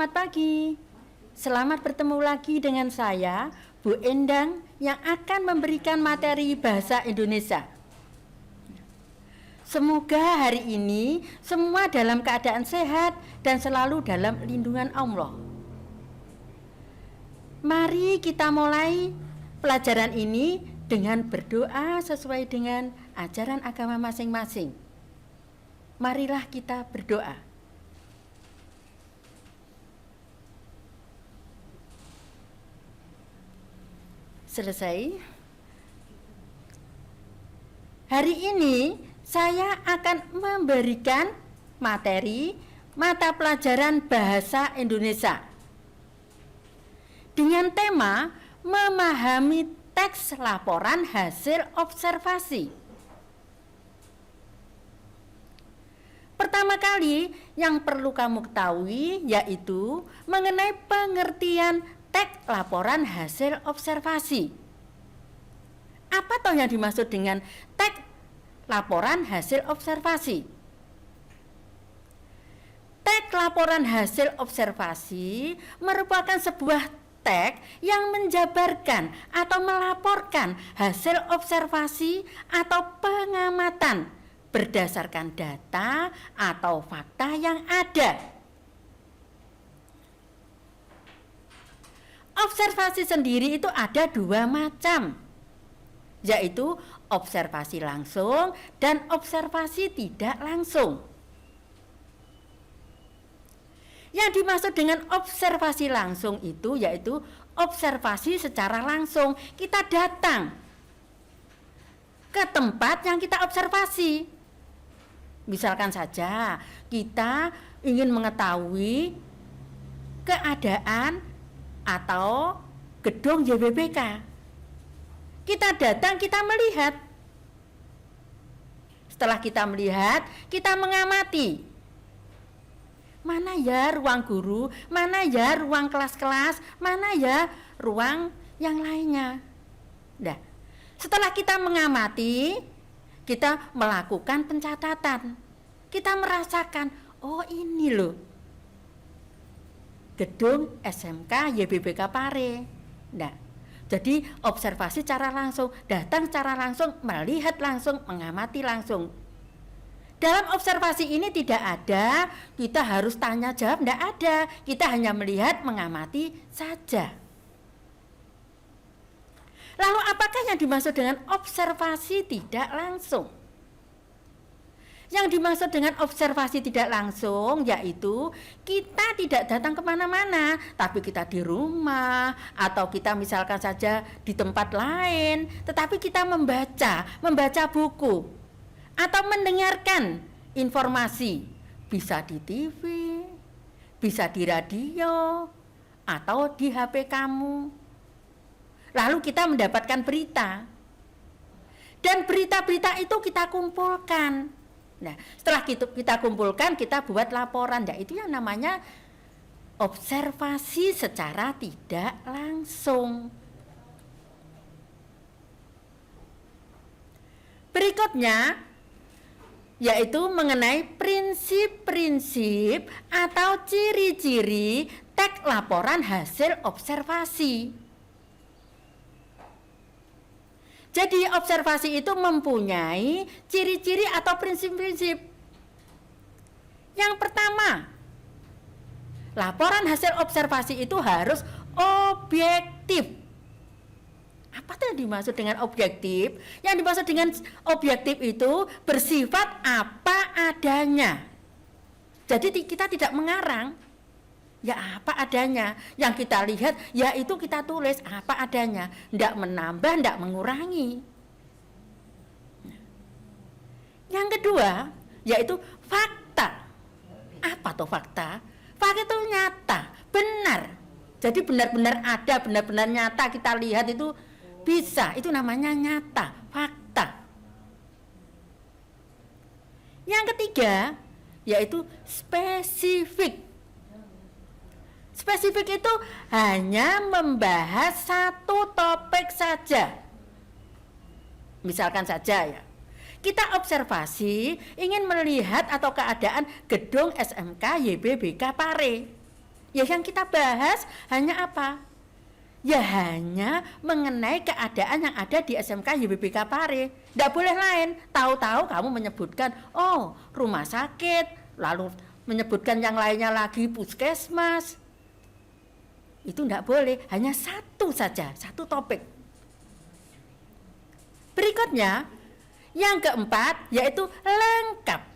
Selamat pagi. Selamat bertemu lagi dengan saya, Bu Endang, yang akan memberikan materi bahasa Indonesia. Semoga hari ini semua dalam keadaan sehat dan selalu dalam lindungan Allah. Mari kita mulai pelajaran ini dengan berdoa sesuai dengan ajaran agama masing-masing. Marilah kita berdoa. Selesai. Hari ini saya akan memberikan materi mata pelajaran bahasa Indonesia dengan tema memahami teks laporan hasil observasi. Pertama kali yang perlu kamu ketahui yaitu mengenai pengertian teks laporan hasil observasi. Apa toh yang dimaksud dengan teks laporan hasil observasi? Teks laporan hasil observasi merupakan sebuah teks yang menjabarkan atau melaporkan hasil observasi atau pengamatan berdasarkan data atau fakta yang ada. Observasi sendiri itu ada dua macam, yaitu observasi langsung dan observasi tidak langsung. Yang dimaksud dengan observasi langsung itu yaitu observasi secara langsung. Kita datang ke tempat yang kita observasi. Misalkan saja kita ingin mengetahui keadaan atau gedung YBBK. Kita datang, kita melihat. Setelah kita melihat, kita mengamati. Mana ya ruang guru, mana ya ruang kelas-kelas, mana ya ruang yang lainnya. Nah, setelah kita mengamati, kita melakukan pencatatan. Kita merasakan, oh ini loh gedung SMK YBBK Pare. Nah, jadi observasi secara langsung, datang secara langsung, melihat langsung, mengamati langsung. Dalam observasi ini tidak ada kita harus tanya jawab, tidak ada. Kita hanya melihat, mengamati saja. Lalu apakah yang dimaksud dengan observasi tidak langsung? Yang dimaksud dengan observasi tidak langsung yaitu kita tidak datang kemana-mana, tapi kita di rumah atau kita misalkan saja di tempat lain, tetapi kita membaca buku atau mendengarkan informasi, bisa di TV, bisa di radio, atau di HP kamu. Lalu kita mendapatkan berita, dan berita-berita itu kita kumpulkan. Nah, setelah kita kumpulkan, kita buat laporan. Nah, itu yang namanya observasi secara tidak langsung. Berikutnya, yaitu mengenai prinsip-prinsip atau ciri-ciri teks laporan hasil observasi. Jadi observasi itu mempunyai ciri-ciri atau prinsip-prinsip. Yang pertama, laporan hasil observasi itu harus objektif. Apa yang dimaksud dengan objektif? Yang dimaksud dengan objektif itu bersifat apa adanya. Jadi kita tidak mengarang. Ya apa adanya, yang kita lihat, ya itu kita tulis apa adanya, tidak menambah, tidak mengurangi. Yang kedua, yaitu fakta. Apa tuh fakta? Fakta itu nyata, benar. Jadi benar-benar ada, benar-benar nyata kita lihat itu bisa, itu namanya nyata, fakta. Yang ketiga, yaitu spesifik. Spesifik itu hanya membahas satu topik saja. Misalkan saja ya, kita observasi ingin melihat atau keadaan gedung SMK YBBK Pare. Ya yang kita bahas hanya apa? Ya hanya mengenai keadaan yang ada di SMK YBBK Pare. Tidak boleh lain. Tahu-tahu kamu menyebutkan, oh rumah sakit, lalu menyebutkan yang lainnya lagi puskesmas. Itu tidak boleh, hanya satu saja, satu topik. Berikutnya, yang keempat yaitu lengkap.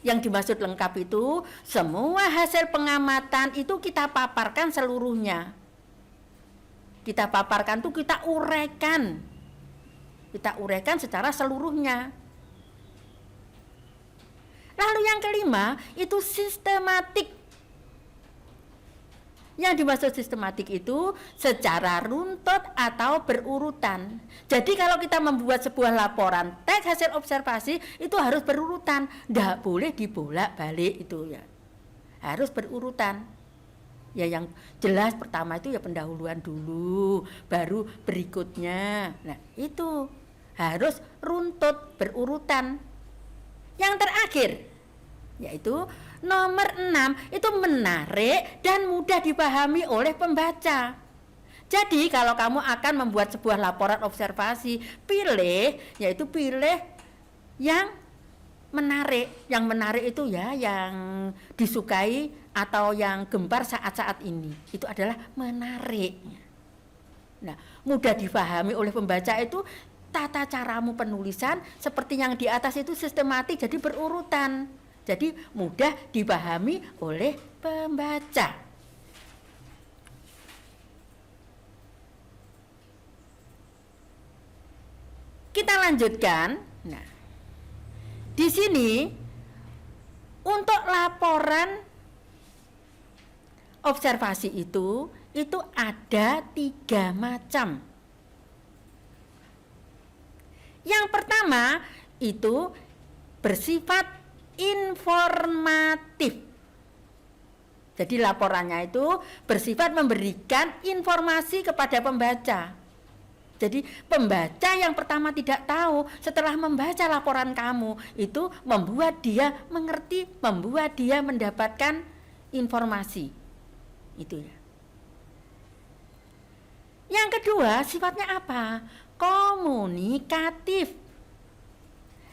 Yang dimaksud lengkap itu semua hasil pengamatan itu kita paparkan seluruhnya. Kita paparkan itu kita uraikan. Kita uraikan secara seluruhnya. Lalu yang kelima itu sistematik. Yang dimaksud sistematik itu secara runtut atau berurutan. Jadi kalau kita membuat sebuah laporan teks hasil observasi itu harus berurutan, tidak boleh dibolak-balik itu ya. Harus berurutan. Ya yang jelas pertama itu ya pendahuluan dulu, baru berikutnya. Nah, itu harus runtut berurutan. Yang terakhir yaitu nomor 6 itu menarik dan mudah dipahami oleh pembaca. Jadi kalau kamu akan membuat sebuah laporan observasi, pilih yang menarik. Yang menarik itu ya yang disukai atau yang gembar saat-saat ini. Itu adalah menarik. Nah, mudah dipahami oleh pembaca itu tata caramu penulisan seperti yang di atas itu sistematik jadi berurutan. Jadi mudah dipahami oleh pembaca. Kita lanjutkan. Nah, di sini untuk laporan observasi itu ada 3 macam. Yang pertama itu bersifat informatif. Jadi laporannya itu bersifat memberikan informasi kepada pembaca. Jadi pembaca yang pertama tidak tahu, setelah membaca laporan kamu itu membuat dia mengerti, membuat dia mendapatkan informasi. Itu ya. Yang kedua sifatnya apa? Komunikatif.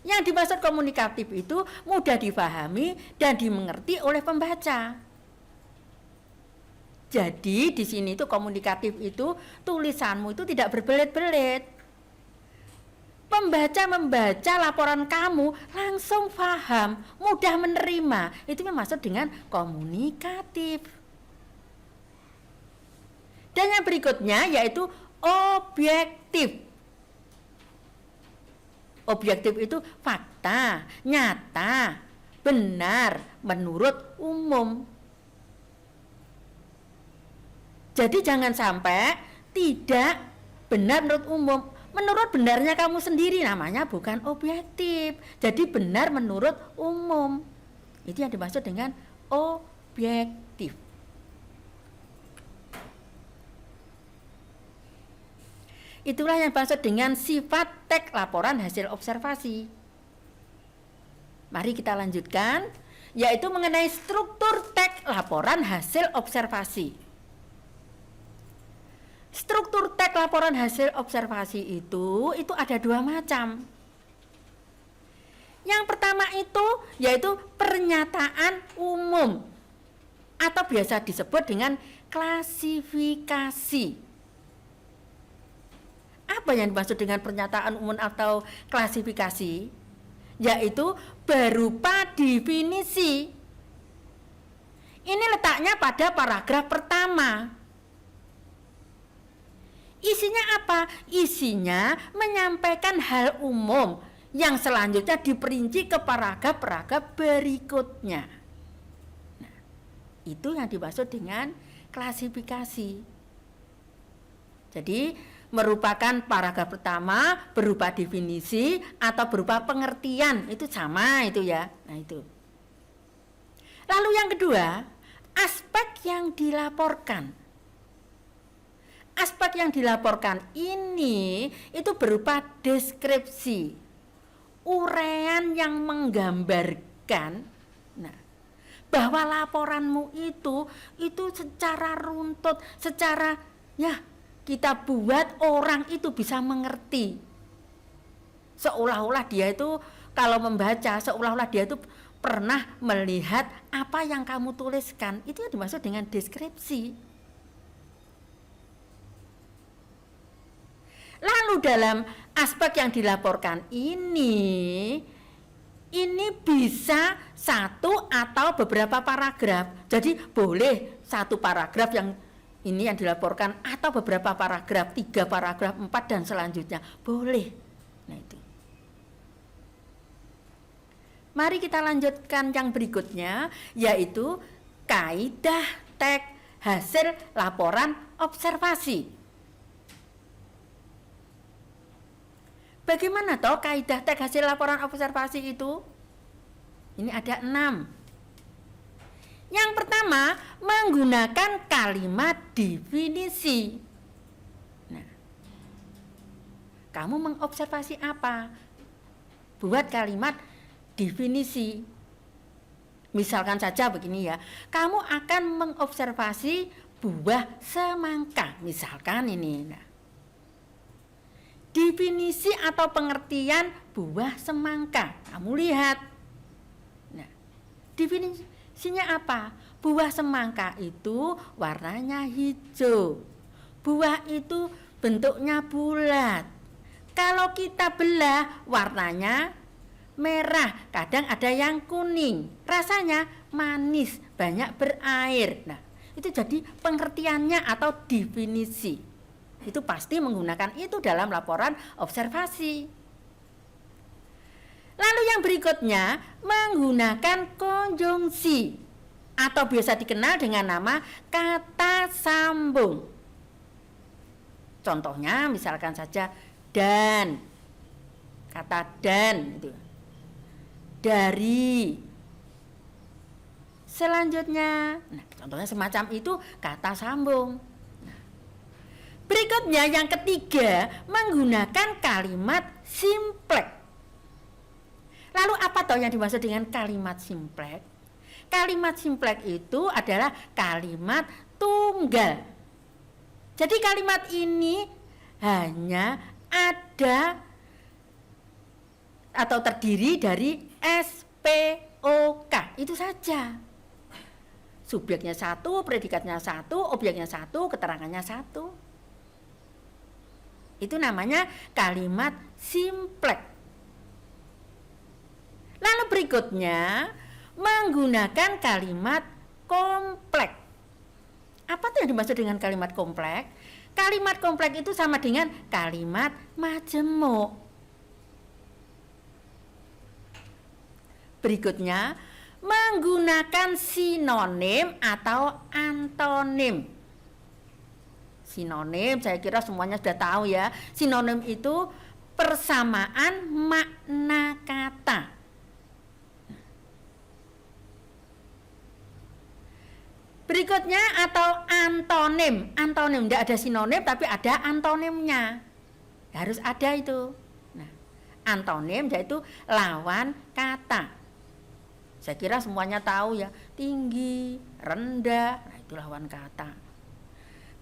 Yang dimaksud komunikatif itu mudah dipahami dan dimengerti oleh pembaca. Jadi di sini itu komunikatif itu tulisanmu itu tidak berbelit-belit. Pembaca membaca laporan kamu langsung paham, mudah menerima. Itu yang maksud dengan komunikatif. Dan yang berikutnya yaitu objektif. Objektif itu fakta, nyata, benar, menurut umum. Jadi jangan sampai tidak benar menurut umum. Menurut benarnya kamu sendiri namanya bukan objektif. Jadi benar menurut umum. Itu yang dimaksud dengan objektif. Itulah yang dimaksud dengan sifat teks laporan hasil observasi. Mari kita lanjutkan, yaitu mengenai struktur teks laporan hasil observasi. Struktur teks laporan hasil observasi itu ada 2 macam. Yang pertama itu yaitu pernyataan umum atau biasa disebut dengan klasifikasi. Apa yang dimaksud dengan pernyataan umum atau klasifikasi? Yaitu berupa definisi. Ini letaknya pada paragraf pertama. Isinya apa? Isinya menyampaikan hal umum yang selanjutnya diperinci ke paragraf-paragraf berikutnya. Nah, itu yang dimaksud dengan klasifikasi. Jadi merupakan paragraf pertama berupa definisi atau berupa pengertian, itu sama itu ya. Nah itu. Lalu yang kedua, aspek yang dilaporkan. Aspek yang dilaporkan ini itu berupa deskripsi, uraian yang menggambarkan bahwa laporanmu itu secara runtut, secara ya kita buat orang itu bisa mengerti. Seolah-olah dia itu kalau membaca, seolah-olah dia itu pernah melihat apa yang kamu tuliskan. Itu yang dimaksud dengan deskripsi. Lalu dalam aspek yang dilaporkan ini bisa satu atau beberapa paragraf. Jadi boleh satu paragraf yang ini yang dilaporkan atau beberapa paragraf, 3 paragraf, 4 dan selanjutnya. Boleh. Nah itu. Mari kita lanjutkan yang berikutnya, yaitu kaidah teks hasil laporan observasi. Bagaimana toh kaidah teks hasil laporan observasi itu? Ini ada 6. Yang pertama, menggunakan kalimat definisi. Nah, kamu mengobservasi apa? Buat kalimat definisi. Misalkan saja begini ya, kamu akan mengobservasi buah semangka, misalkan ini. Nah, definisi atau pengertian buah semangka, kamu lihat. Nah, definisinya apa? Buah semangka itu warnanya hijau. Buah itu bentuknya bulat. Kalau kita belah warnanya merah, kadang ada yang kuning, rasanya manis, banyak berair. Nah, itu jadi pengertiannya atau definisi. Itu pasti menggunakan itu dalam laporan observasi. Lalu yang berikutnya, menggunakan konjungsi atau biasa dikenal dengan nama kata sambung. Contohnya misalkan saja dan, kata dan itu. Dari, selanjutnya, nah contohnya semacam itu kata sambung. Nah, berikutnya yang ketiga, menggunakan kalimat simpleks. Lalu apa toh yang dimaksud dengan kalimat simpleks? Kalimat simpleks itu adalah kalimat tunggal. Jadi kalimat ini hanya ada atau terdiri dari SPOK, itu saja. Subjeknya satu, predikatnya satu, objeknya satu, keterangannya satu. Itu namanya kalimat simpleks. Lalu berikutnya, menggunakan kalimat kompleks. Apa tuh yang dimaksud dengan kalimat kompleks? Kalimat kompleks itu sama dengan kalimat majemuk. Berikutnya, menggunakan sinonim atau antonim. Sinonim, saya kira semuanya sudah tahu ya. Sinonim itu persamaan makna kata. Berikutnya atau antonim. Antonim, tidak ada sinonim tapi ada antonimnya. Harus ada itu. Nah, antonim yaitu lawan kata. Saya kira semuanya tahu ya, tinggi, rendah, nah itu lawan kata.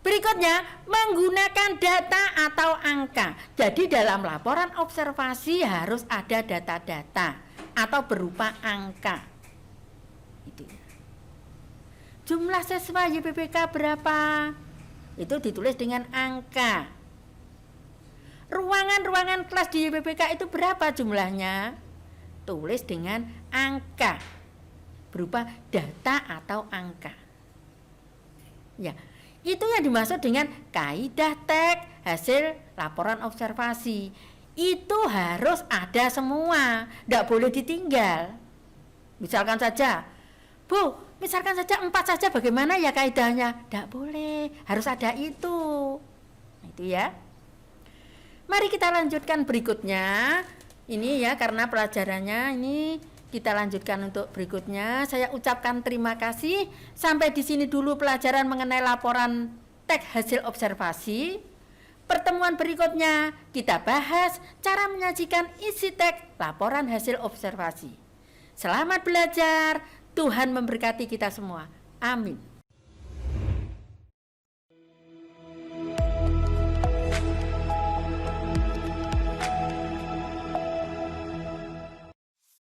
Berikutnya, menggunakan data atau angka. Jadi dalam laporan observasi harus ada data-data atau berupa angka. Itu. Jumlah siswa YPPK berapa? Itu ditulis dengan angka. Ruangan-ruangan kelas di YPPK itu berapa jumlahnya? Tulis dengan angka berupa data atau angka. Ya, itu yang dimaksud dengan kaidah teks hasil laporan observasi. Itu harus ada semua, tidak boleh ditinggal. Misalkan saja, Bu, misalkan saja 4 saja, bagaimana ya kaidahnya? Tidak boleh, harus ada itu. Nah, itu ya. Mari kita lanjutkan berikutnya. Ini ya, karena pelajarannya ini kita lanjutkan untuk berikutnya. Saya ucapkan terima kasih. Sampai di sini dulu pelajaran mengenai laporan teks hasil observasi. Pertemuan berikutnya kita bahas cara menyajikan isi teks laporan hasil observasi. Selamat belajar. Tuhan memberkati kita semua. Amin.